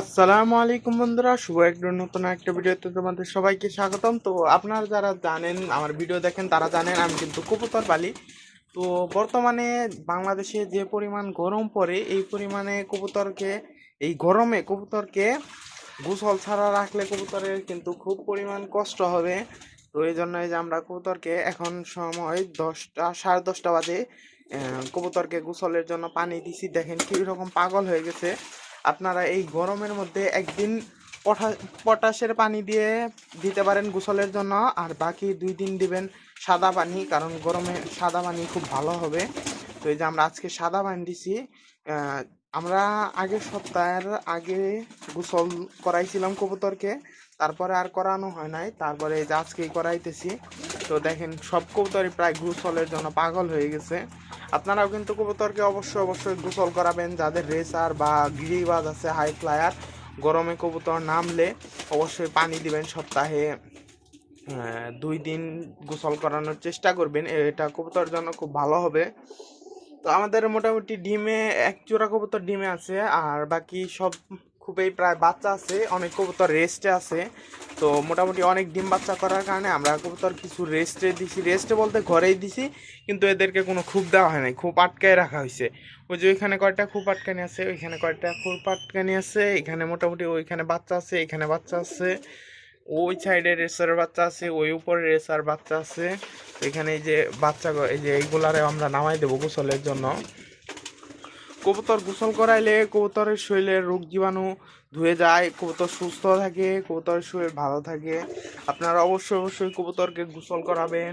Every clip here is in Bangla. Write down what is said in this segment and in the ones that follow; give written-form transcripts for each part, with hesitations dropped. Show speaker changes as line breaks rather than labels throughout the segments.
আসসালামু আলাইকুম বন্ধুরা, শুভ একদম নতুন একটা ভিডিওতে তোমাদের সবাইকে স্বাগতম। তো আপনারা যারা জানেন, আমার ভিডিও দেখেন, তারা জানেন আমি কিন্তু কবুতর পালি। তো বর্তমানে বাংলাদেশে যে পরিমাণ গরম পড়ে, এই পরিমাণে কবুতরকে, এই গরমে কবুতরকে গোসল ছাড়া রাখলে কবুতরের কিন্তু খুব পরিমাণ কষ্ট হবে। তো এই জন্য যে আমরা কবুতরকে এখন সময় 10টা, 10:30 বাজে, কবুতরকে গোসলের জন্য পানি দিছি। দেখেন কি রকম পাগল হয়ে গেছে। আপনারা এই গরমের মধ্যে একদিন পটাশের পানি দিয়ে দিতে পারেন গোসলের জন্য, আর বাকি 2 দিন দিবেন সাদা পানি, কারণ গরমে সাদা পানি খুব ভালো হবে। তো এই যে আমরা আজকে সাদা পানি দিছি। আমরা আগের সপ্তাহের আগে গোসল করাইছিলাম কবুতরকে, তারপরে আর করানো হয় নাই, তারপরে এই যে আজকেই করাইতেছি। তো দেখেন সব কবুতরই প্রায় গোসলের জন্য পাগল হয়ে গেছে। আপনারাও কিন্তু কবুতরকে অবশ্যই অবশ্যই গোসল করাবেন, যাদের রেসার বা গিরিবাজ আছে, হাই ফ্লায়ার। গরমে কবুতর নামলে অবশ্যই পানি দিবেন, সপ্তাহে 2 দিন গোসল করানোর চেষ্টা করবেন, এটা কবুতরের জন্য খুব ভালো হবে। তো আমাদের মোটামুটি ডিমে 1 জোড়া কবুতর ডিমে আছে, আর বাকি সব খুবই প্রায় বাচ্চা আছে, অনেক কবুতর রেস্টে আছে। তো মোটামুটি অনেক ডিম বাচ্চা করার কারণে আমরা কবুতর কিছু রেস্টে দিছি, রেস্টে বলতে ঘরেই দিছি, কিন্তু এদেরকে কোনো খুব দেওয়া হয় নাই, খুব আটকায় রাখা হয়েছে। ওই যে ওইখানে কয়টা খুব আটকানি আছে, ওইখানে কয়টা খুব আটকানি আছে, এখানে মোটামুটি ওইখানে বাচ্চা আছে, এখানে বাচ্চা আছে, ওই সাইডে রেসার বাচ্চা আছে, ওই উপরে রেসার বাচ্চা আছে। এখানে এই যে বাচ্চা, এই যে এইগুলারে আমরা নামাই দেবো গোসলের জন্য। কবুতর গোসল করাইলে কবুতরের শরীরের রোগ জীবাণু ধুয়ে যায়, কবুতর সুস্থ থাকে, কবুতরের শরীর ভালো থাকে। আপনারা অবশ্যই অবশ্যই কবুতরকে গোসল করাবেন।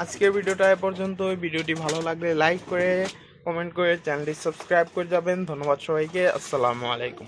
আজকের ভিডিওটা এ পর্যন্ত। ভিডিওটি ভালো লাগলে লাইক করে, কমেন্ট করে, চ্যানেলটি সাবস্ক্রাইব করে যাবেন। ধন্যবাদ সবাইকে। আসসালামু আলাইকুম।